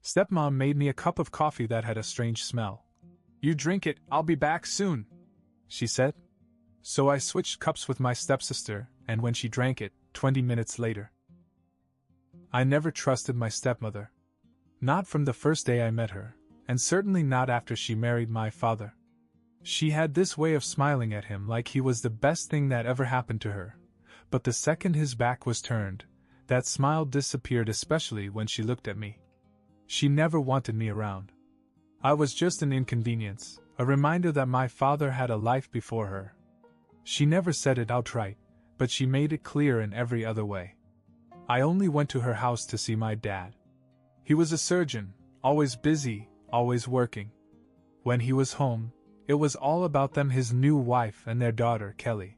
Stepmom made me a cup of coffee that had a strange smell. "You drink it, I'll be back soon," she said. So I switched cups with my stepsister, and when she drank it, 20 minutes later. I never trusted my stepmother. Not from the first day I met her, and certainly not after she married my father. She had this way of smiling at him like he was the best thing that ever happened to her, but the second his back was turned, that smile disappeared, especially when she looked at me. She never wanted me around. I was just an inconvenience, a reminder that my father had a life before her. She never said it outright, but she made it clear in every other way. I only went to her house to see my dad. He was a surgeon, always busy, always working. When he was home, it was all about them, his new wife and their daughter, Kelly.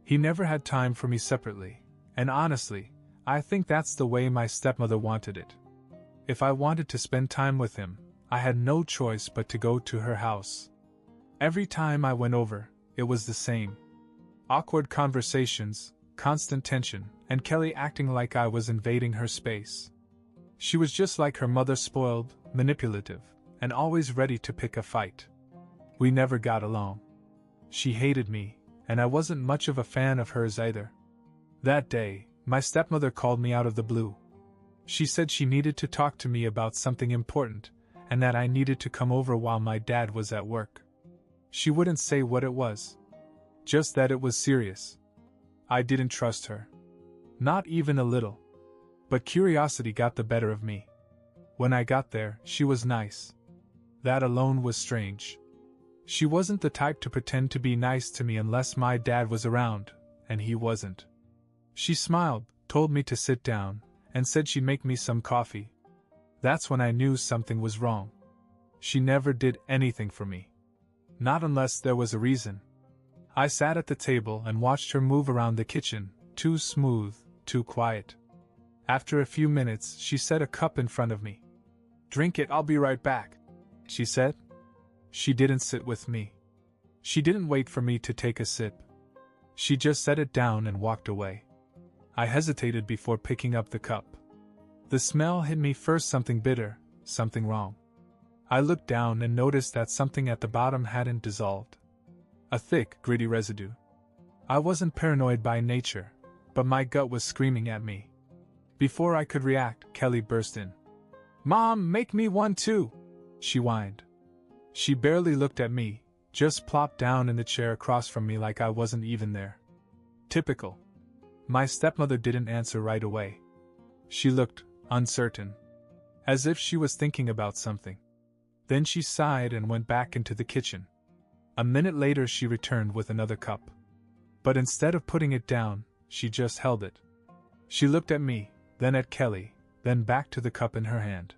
He never had time for me separately, and honestly, I think that's the way my stepmother wanted it. If I wanted to spend time with him, I had no choice but to go to her house. Every time I went over, it was the same. Awkward conversations, constant tension, and Kelly acting like I was invading her space. She was just like her mother, spoiled, manipulative, and always ready to pick a fight. We never got along. She hated me, and I wasn't much of a fan of hers either. That day, my stepmother called me out of the blue. She said she needed to talk to me about something important, and that I needed to come over while my dad was at work. She wouldn't say what it was. Just that it was serious. I didn't trust her. Not even a little. But curiosity got the better of me. When I got there, she was nice. That alone was strange. She wasn't the type to pretend to be nice to me unless my dad was around, and he wasn't. She smiled, told me to sit down, and said she'd make me some coffee. That's when I knew something was wrong. She never did anything for me. Not unless there was a reason. I sat at the table and watched her move around the kitchen, too smooth, too quiet. After a few minutes, she set a cup in front of me. "Drink it, I'll be right back," she said. She didn't sit with me. She didn't wait for me to take a sip. She just set it down and walked away. I hesitated before picking up the cup. The smell hit me first, something bitter, something wrong. I looked down and noticed that something at the bottom hadn't dissolved. A thick, gritty residue. I wasn't paranoid by nature, but my gut was screaming at me. Before I could react, Kelly burst in. "Mom, make me one too," she whined. She barely looked at me, just plopped down in the chair across from me like I wasn't even there. Typical. My stepmother didn't answer right away. She looked uncertain, as if she was thinking about something. Then she sighed and went back into the kitchen. A minute later she returned with another cup. But instead of putting it down, she just held it. She looked at me, then at Kelly, then back to the cup in her hand.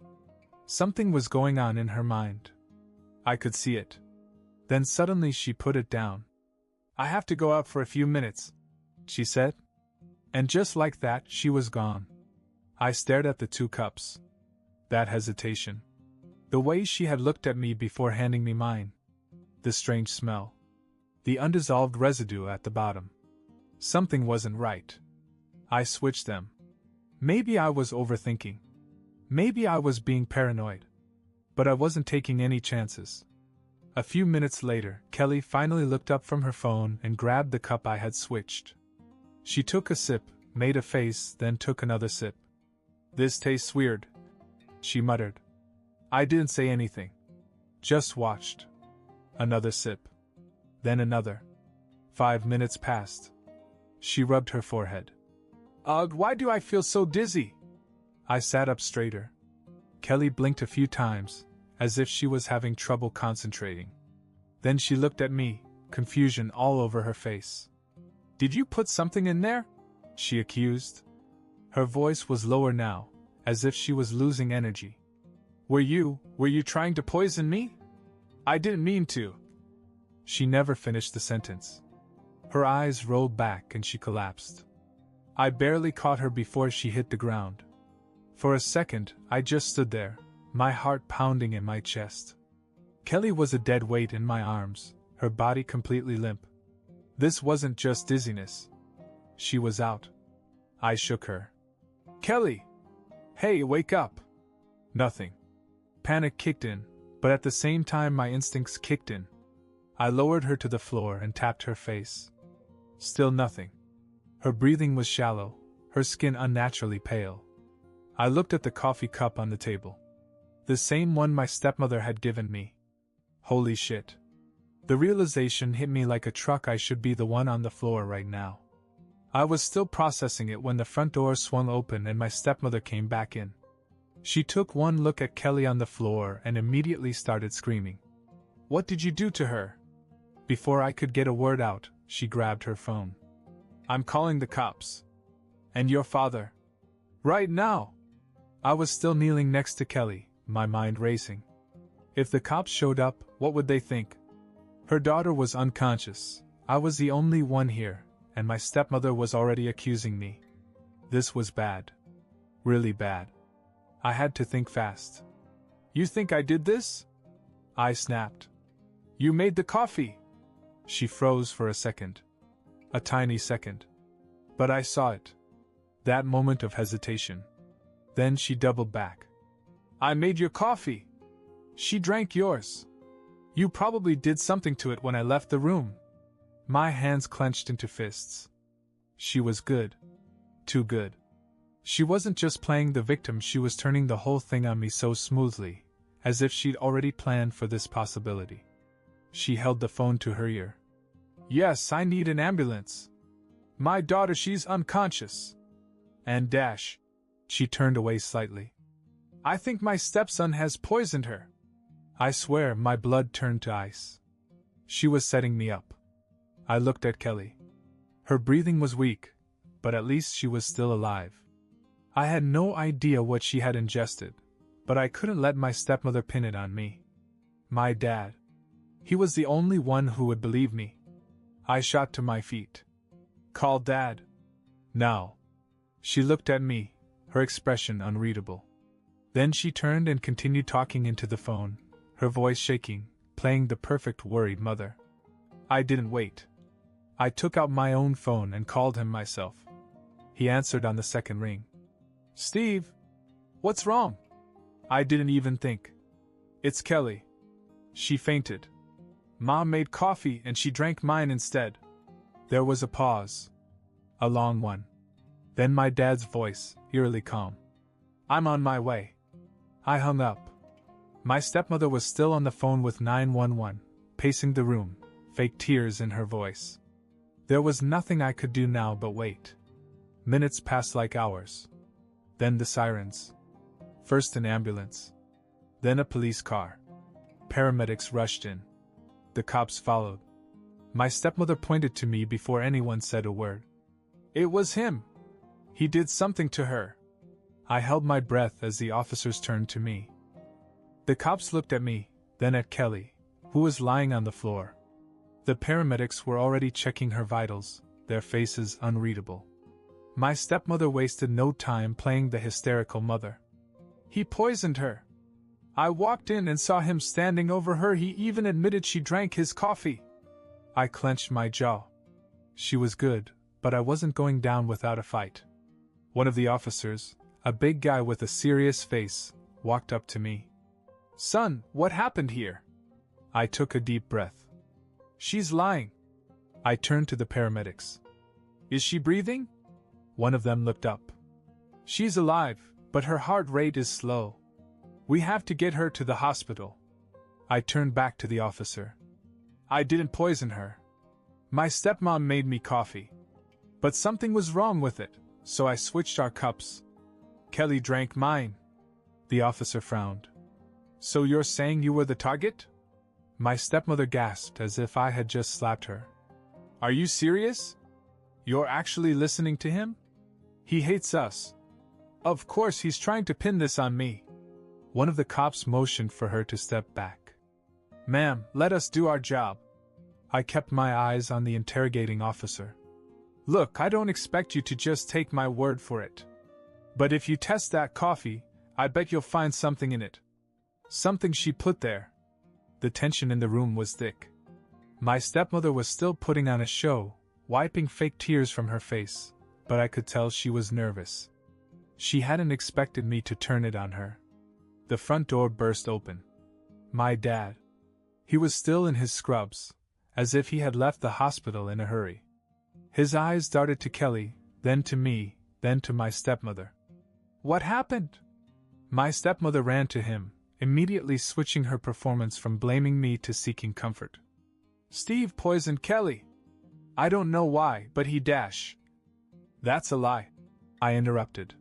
Something was going on in her mind. I could see it. Then suddenly she put it down. "I have to go out for a few minutes," she said. And just like that, she was gone. I stared at the two cups. That hesitation. The way she had looked at me before handing me mine. The strange smell. The undissolved residue at the bottom. Something wasn't right. I switched them. Maybe I was overthinking. Maybe I was being paranoid. But I wasn't taking any chances. A few minutes later, Kelly finally looked up from her phone and grabbed the cup I had switched. She took a sip, made a face, then took another sip. "This tastes weird," she muttered. I didn't say anything. Just watched. Another sip. Then another. 5 minutes passed. She rubbed her forehead. "Ugh, why do I feel so dizzy?" I sat up straighter. Kelly blinked a few times, as if she was having trouble concentrating. Then she looked at me, confusion all over her face. "Did you put something in there?" she accused. Her voice was lower now, as if she was losing energy. Were you trying to poison me?" "I didn't mean to." She never finished the sentence. Her eyes rolled back and she collapsed. I barely caught her before she hit the ground. For a second, I just stood there, my heart pounding in my chest. Kelly was a dead weight in my arms, her body completely limp. This wasn't just dizziness. She was out. I shook her. "Kelly! Hey, wake up!" Nothing. Panic kicked in, but at the same time my instincts kicked in. I lowered her to the floor and tapped her face. Still nothing. Her breathing was shallow, her skin unnaturally pale. I looked at the coffee cup on the table. The same one my stepmother had given me. Holy shit. The realization hit me like a truck. I should be the one on the floor right now. I was still processing it when the front door swung open and my stepmother came back in. She took one look at Kelly on the floor and immediately started screaming. What did you do to her? Before I could get a word out, she grabbed her phone. I'm calling the cops. And your father? Right now! I was still kneeling next to Kelly, my mind racing. If the cops showed up, what would they think? Her daughter was unconscious. I was the only one here, and my stepmother was already accusing me. This was bad. Really bad. I had to think fast. You think I did this? I snapped. You made the coffee! She froze for a second. A tiny second. But I saw it. That moment of hesitation. Then she doubled back. I made your coffee. She drank yours. You probably did something to it when I left the room. My hands clenched into fists. She was good. Too good. She wasn't just playing the victim, she was turning the whole thing on me so smoothly, as if she'd already planned for this possibility. She held the phone to her ear. Yes, I need an ambulance. My daughter, she's unconscious. And dash. She turned away slightly. I think my stepson has poisoned her. I swear my blood turned to ice. She was setting me up. I looked at Kelly. Her breathing was weak, but at least she was still alive. I had no idea what she had ingested, but I couldn't let my stepmother pin it on me. My dad. He was the only one who would believe me. I shot to my feet. Call Dad. Now. She looked at me, her expression unreadable. Then she turned and continued talking into the phone, her voice shaking, playing the perfect worried mother. I didn't wait. I took out my own phone and called him myself. He answered on the second ring. Steve? What's wrong? I didn't even think. It's Kelly. She fainted. Mom made coffee and she drank mine instead. There was a pause. A long one. Then my dad's voice, eerily calm. I'm on my way. I hung up. My stepmother was still on the phone with 911, pacing the room, fake tears in her voice. There was nothing I could do now but wait. Minutes passed like hours. Then the sirens. First an ambulance. Then a police car. Paramedics rushed in. The cops followed. My stepmother pointed to me before anyone said a word. It was him. He did something to her. I held my breath as the officers turned to me. The cops looked at me, then at Kelly, who was lying on the floor. The paramedics were already checking her vitals, their faces unreadable. My stepmother wasted no time playing the hysterical mother. He poisoned her. I walked in and saw him standing over her. He even admitted she drank his coffee. I clenched my jaw. She was good, but I wasn't going down without a fight. One of the officers, a big guy with a serious face, walked up to me. Son, what happened here? I took a deep breath. She's lying. I turned to the paramedics. Is she breathing? One of them looked up. She's alive, but her heart rate is slow. We have to get her to the hospital. I turned back to the officer. I didn't poison her. My stepmom made me coffee. But something was wrong with it, so I switched our cups. Kelly drank mine. The officer frowned. So you're saying you were the target? My stepmother gasped as if I had just slapped her. Are you serious? You're actually listening to him? He hates us. Of course he's trying to pin this on me. One of the cops motioned for her to step back. Ma'am, let us do our job. I kept my eyes on the interrogating officer. Look, I don't expect you to just take my word for it. But if you test that coffee, I bet you'll find something in it. Something she put there. The tension in the room was thick. My stepmother was still putting on a show, wiping fake tears from her face, but I could tell she was nervous. She hadn't expected me to turn it on her. The front door burst open. My dad. He was still in his scrubs, as if he had left the hospital in a hurry. His eyes darted to Kelly, then to me, then to my stepmother. What happened? My stepmother ran to him, immediately switching her performance from blaming me to seeking comfort. Steve poisoned Kelly. I don't know why, but he dash. That's a lie, I interrupted.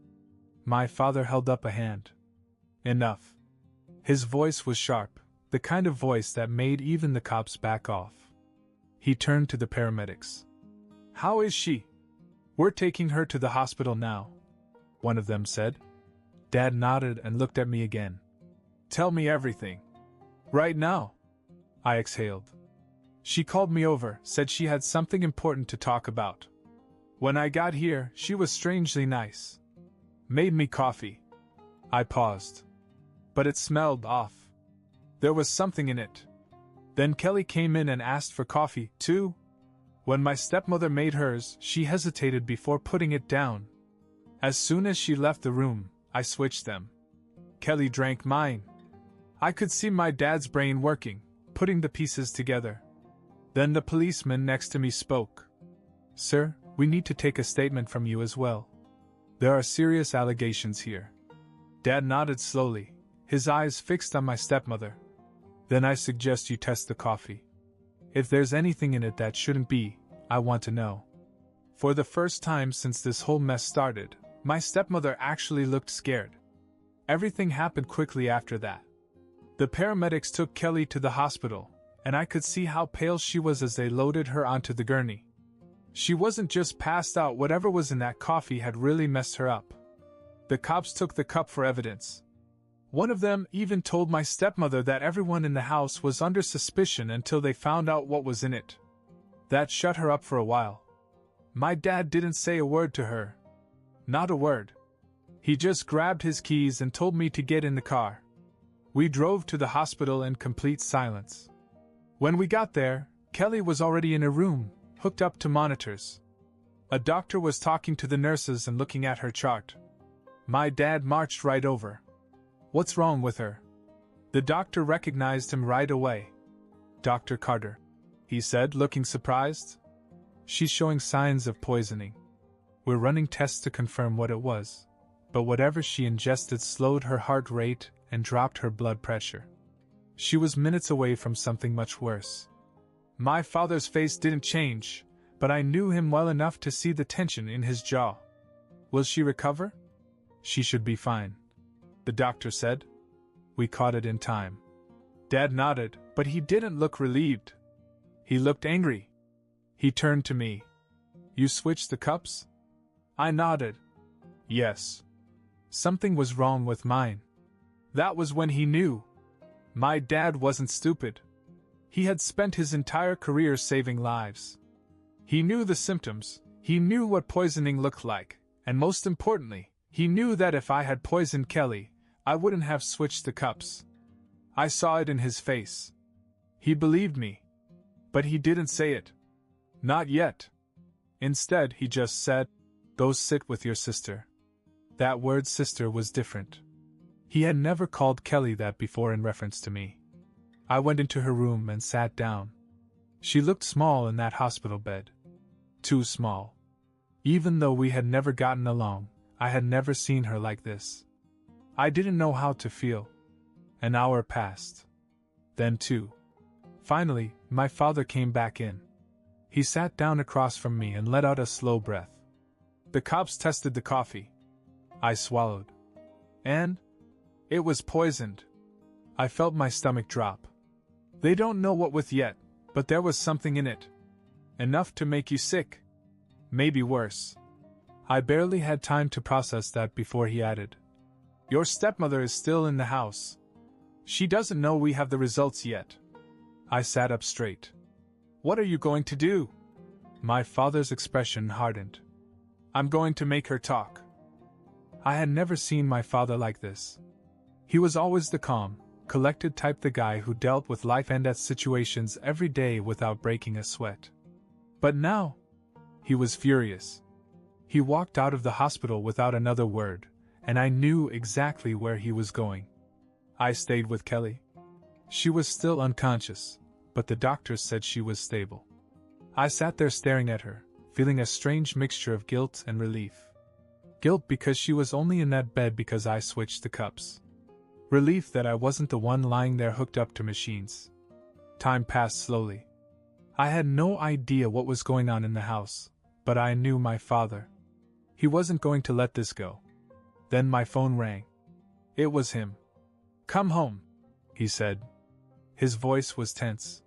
My father held up a hand. Enough. His voice was sharp, the kind of voice that made even the cops back off. He turned to the paramedics. How is she? We're taking her to the hospital now, one of them said. Dad nodded and looked at me again. Tell me everything. Right now, I exhaled. She called me over, said she had something important to talk about. When I got here, she was strangely nice. Made me coffee. I paused. But it smelled off. There was something in it. Then Kelly came in and asked for coffee, too. When my stepmother made hers, she hesitated before putting it down. As soon as she left the room, I switched them. Kelly drank mine. I could see my dad's brain working, putting the pieces together. Then the policeman next to me spoke. Sir, we need to take a statement from you as well. There are serious allegations here. Dad nodded slowly, his eyes fixed on my stepmother. Then I suggest you test the coffee. If there's anything in it that shouldn't be, I want to know. For the first time since this whole mess started, my stepmother actually looked scared. Everything happened quickly after that. The paramedics took Kelly to the hospital, and I could see how pale she was as they loaded her onto the gurney. She wasn't just passed out, whatever was in that coffee had really messed her up. The cops took the cup for evidence. One of them even told my stepmother that everyone in the house was under suspicion until they found out what was in it. That shut her up for a while. My dad didn't say a word to her. Not a word. He just grabbed his keys and told me to get in the car. We drove to the hospital in complete silence. When we got there, Kelly was already in a room, hooked up to monitors. A doctor was talking to the nurses and looking at her chart. My dad marched right over. What's wrong with her? The doctor recognized him right away. Dr. Carter, he said, looking surprised. She's showing signs of poisoning. We're running tests to confirm what it was, but whatever she ingested slowed her heart rate and dropped her blood pressure. She was minutes away from something much worse. My father's face didn't change, but I knew him well enough to see the tension in his jaw. Will she recover? She should be fine, the doctor said. We caught it in time. Dad nodded, but he didn't look relieved. He looked angry. He turned to me. You switched the cups? I nodded. Yes. Something was wrong with mine. That was when he knew. My dad wasn't stupid. He had spent his entire career saving lives. He knew the symptoms, he knew what poisoning looked like, and most importantly, he knew that if I had poisoned Kelly, I wouldn't have switched the cups. I saw it in his face. He believed me. But he didn't say it. Not yet. Instead, he just said, "Go sit with your sister." That word sister was different. He had never called Kelly that before in reference to me. I went into her room and sat down. She looked small in that hospital bed. Too small. Even though we had never gotten along, I had never seen her like this. I didn't know how to feel. An hour passed. Then 2. Finally, my father came back in. He sat down across from me and let out a slow breath. The cops tested the coffee. I swallowed. And it was poisoned. I felt my stomach drop. They don't know what with yet, but there was something in it. Enough to make you sick. Maybe worse. I barely had time to process that before he added, "Your stepmother is still in the house. She doesn't know we have the results yet." I sat up straight. "What are you going to do?" My father's expression hardened. "I'm going to make her talk." I had never seen my father like this. He was always the calm, collected type, the guy who dealt with life and death situations every day without breaking a sweat. But now, he was furious. He walked out of the hospital without another word, and I knew exactly where he was going. I stayed with Kelly. She was still unconscious, but the doctors said she was stable. I sat there staring at her, feeling a strange mixture of guilt and relief. Guilt because she was only in that bed because I switched the cups. Relief that I wasn't the one lying there hooked up to machines. Time passed slowly. I had no idea what was going on in the house, but I knew my father. He wasn't going to let this go. Then my phone rang. It was him. "Come home," he said. His voice was tense.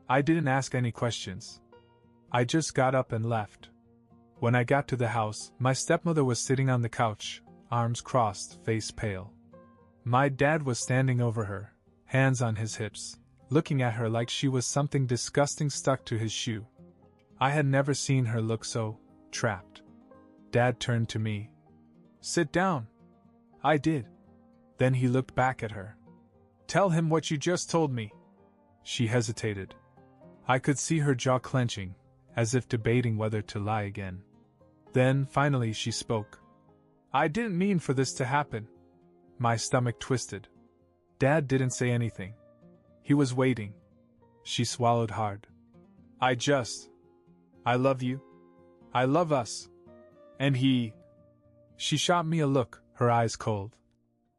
I didn't ask any questions. I just got up and left. When I got to the house, my stepmother was sitting on the couch, arms crossed, face pale. My dad was standing over her, hands on his hips, looking at her like she was something disgusting stuck to his shoe. I had never seen her look so trapped. Dad turned to me. "Sit down." I did. Then he looked back at her. "Tell him what you just told me." She hesitated. I could see her jaw clenching, as if debating whether to lie again. Then, finally, she spoke. "I didn't mean for this to happen." My stomach twisted. Dad didn't say anything. He was waiting. She swallowed hard. I love you. I love us. And he..." She shot me a look, her eyes cold.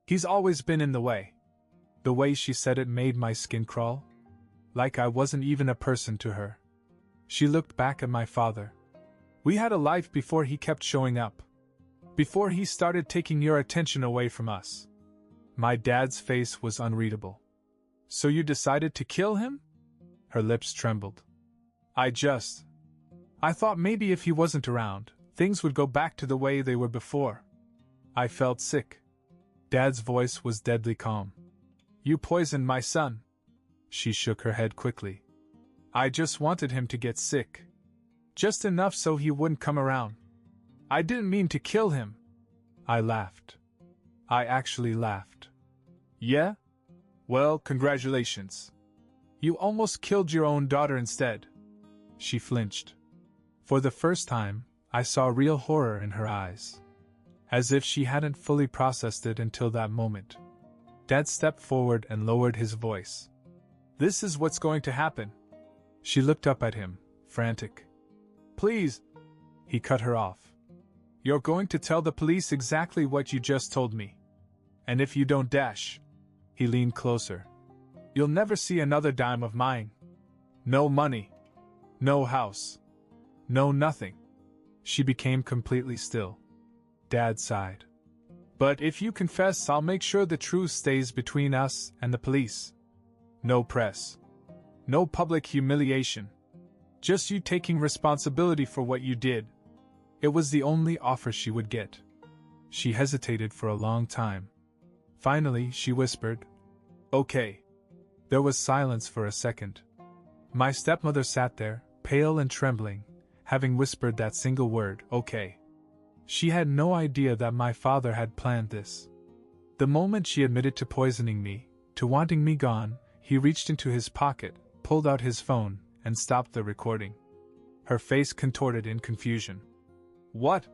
"He's always been in the way." The way she said it made my skin crawl. Like I wasn't even a person to her. She looked back at my father. "We had a life before he kept showing up. Before he started taking your attention away from us." My dad's face was unreadable. "So you decided to kill him?" Her lips trembled. I thought maybe if he wasn't around, things would go back to the way they were before." I felt sick. Dad's voice was deadly calm. "You poisoned my son." She shook her head quickly. "I just wanted him to get sick. Just enough so he wouldn't come around. I didn't mean to kill him." I laughed. I actually laughed. "Yeah? Well, congratulations. You almost killed your own daughter instead." She flinched. For the first time, I saw real horror in her eyes. As if she hadn't fully processed it until that moment. Dad stepped forward and lowered his voice. "This is what's going to happen." She looked up at him, frantic. "Please." He cut her off. "You're going to tell the police exactly what you just told me. And if you don't dash..." He leaned closer. "You'll never see another dime of mine. No money. No house. No nothing." She became completely still. Dad sighed. "But if you confess, I'll make sure the truth stays between us and the police. No press. No public humiliation. Just you taking responsibility for what you did." It was the only offer she would get. She hesitated for a long time. Finally, she whispered, "Okay." There was silence for a second. My stepmother sat there, pale and trembling, having whispered that single word, "Okay." She had no idea that my father had planned this. The moment she admitted to poisoning me, to wanting me gone, he reached into his pocket, pulled out his phone, and stopped the recording. Her face contorted in confusion. "What?"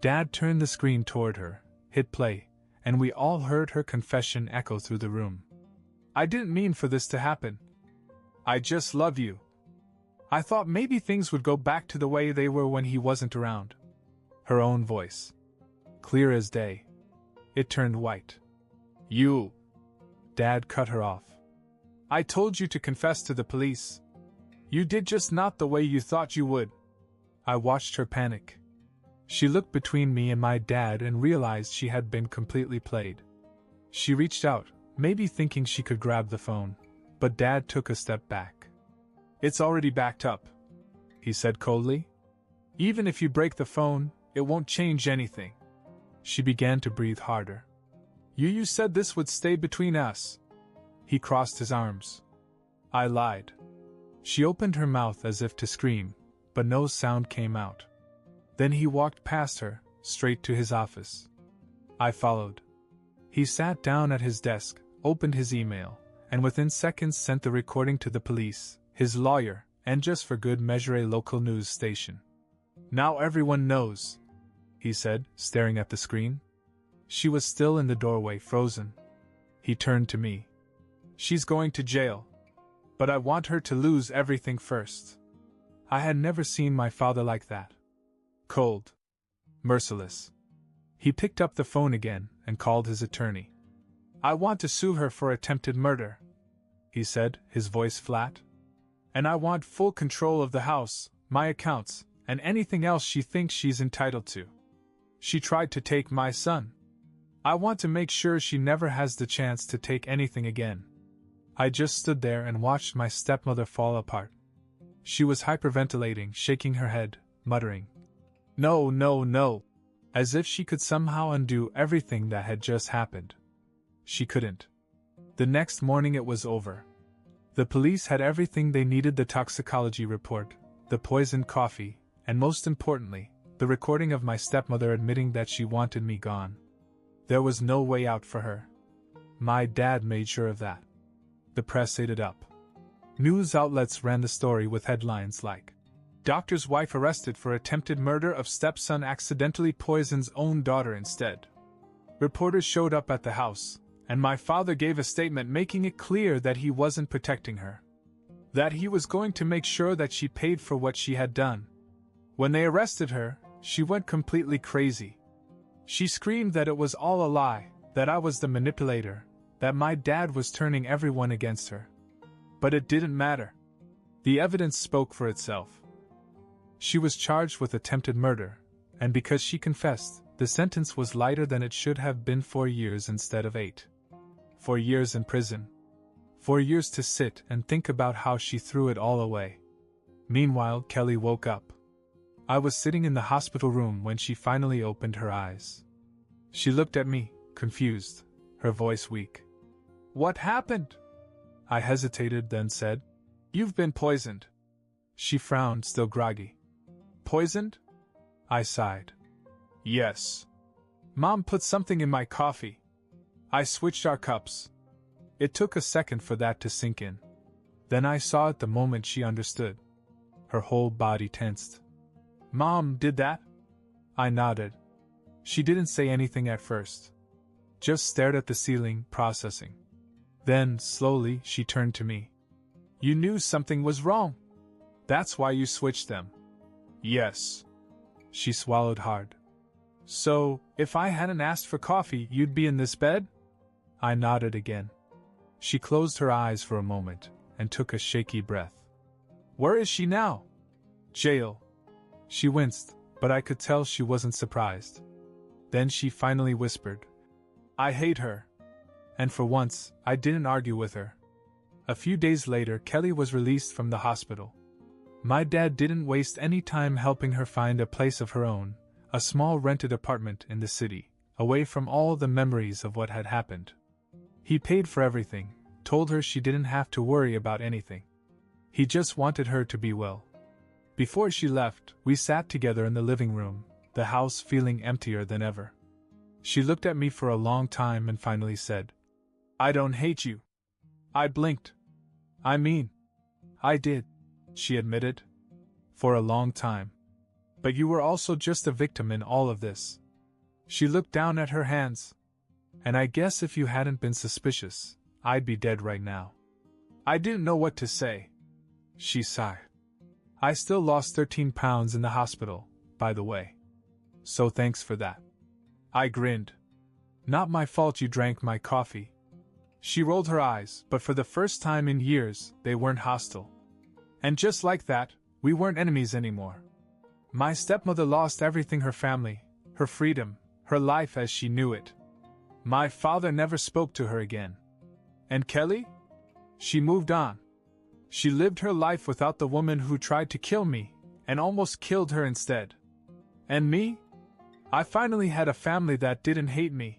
Dad turned the screen toward her, hit play, and we all heard her confession echo through the room. "I didn't mean for this to happen. I just love you. I thought maybe things would go back to the way they were when he wasn't around." Her own voice. Clear as day. It turned white. "You..." Dad cut her off. "I told you to confess to the police. You did just not the way you thought you would." I watched her panic. She looked between me and my dad and realized she had been completely played. She reached out, maybe thinking she could grab the phone, but Dad took a step back. "It's already backed up," he said coldly. "Even if you break the phone, it won't change anything." She began to breathe harder. You said this would stay between us." He crossed his arms. I lied. She opened her mouth as if to scream, but no sound came out. Then he walked past her, straight to his office. I followed. He sat down at his desk, opened his email, and within seconds sent the recording to the police, his lawyer, and just for good measure a local news station. "Now everyone knows," he said, staring at the screen. She was still in the doorway, frozen. He turned to me. She's going to jail. But I want her to lose everything first. I had never seen my father like that. Cold. Merciless. He picked up the phone again and called his attorney. I want to sue her for attempted murder, he said, his voice flat. And I want full control of the house, my accounts, and anything else she thinks she's entitled to. She tried to take my son. I want to make sure she never has the chance to take anything again. I just stood there and watched my stepmother fall apart. She was hyperventilating, shaking her head, muttering, "No, no, no," as if she could somehow undo everything that had just happened. She couldn't. The next morning it was over. The police had everything they needed: the toxicology report, the poisoned coffee, and most importantly, the recording of my stepmother admitting that she wanted me gone. There was no way out for her. My dad made sure of that. The press ate it up. News outlets ran the story with headlines like, "Doctor's wife arrested for attempted murder of stepson, accidentally poisons own daughter instead." Reporters showed up at the house, and my father gave a statement making it clear that he wasn't protecting her. That he was going to make sure that she paid for what she had done. When they arrested her, she went completely crazy. She screamed that it was all a lie, that I was the manipulator, that my dad was turning everyone against her. But it didn't matter. The evidence spoke for itself. She was charged with attempted murder, and because she confessed, the sentence was lighter than it should have been: 4 years instead of 8. 4 years in prison. 4 years to sit and think about how she threw it all away. Meanwhile, Kelly woke up. I was sitting in the hospital room when she finally opened her eyes. She looked at me, confused, her voice weak. "What happened?" I hesitated, then said, "You've been poisoned." She frowned, still groggy. "Poisoned?" I sighed. "Yes. Mom put something in my coffee. I switched our cups." It took a second for that to sink in. Then I saw it the moment she understood. Her whole body tensed. "Mom did that?" I nodded. She didn't say anything at first. Just stared at the ceiling, processing. Then, slowly, she turned to me. "You knew something was wrong. That's why you switched them." "Yes." She swallowed hard. "So, if I hadn't asked for coffee, you'd be in this bed?" I nodded again. She closed her eyes for a moment, and took a shaky breath. "Where is she now?" "Jail." She winced, but I could tell she wasn't surprised. Then she finally whispered, "I hate her." And for once, I didn't argue with her. A few days later, Kelly was released from the hospital. My dad didn't waste any time helping her find a place of her own, a small rented apartment in the city, away from all the memories of what had happened. He paid for everything, told her she didn't have to worry about anything. He just wanted her to be well. Before she left, we sat together in the living room, the house feeling emptier than ever. She looked at me for a long time and finally said, "I don't hate you." I blinked. "I mean, I did," she admitted. "For a long time. But you were also just a victim in all of this." She looked down at her hands. "And I guess if you hadn't been suspicious, I'd be dead right now." I didn't know what to say. She sighed. "I still lost 13 pounds in the hospital, by the way. So thanks for that." I grinned. "Not my fault you drank my coffee." She rolled her eyes, but for the first time in years, they weren't hostile. And just like that, we weren't enemies anymore. My stepmother lost everything: her family, her freedom, her life as she knew it. My father never spoke to her again. And Kelly? She moved on. She lived her life without the woman who tried to kill me, and almost killed her instead. And me? I finally had a family that didn't hate me,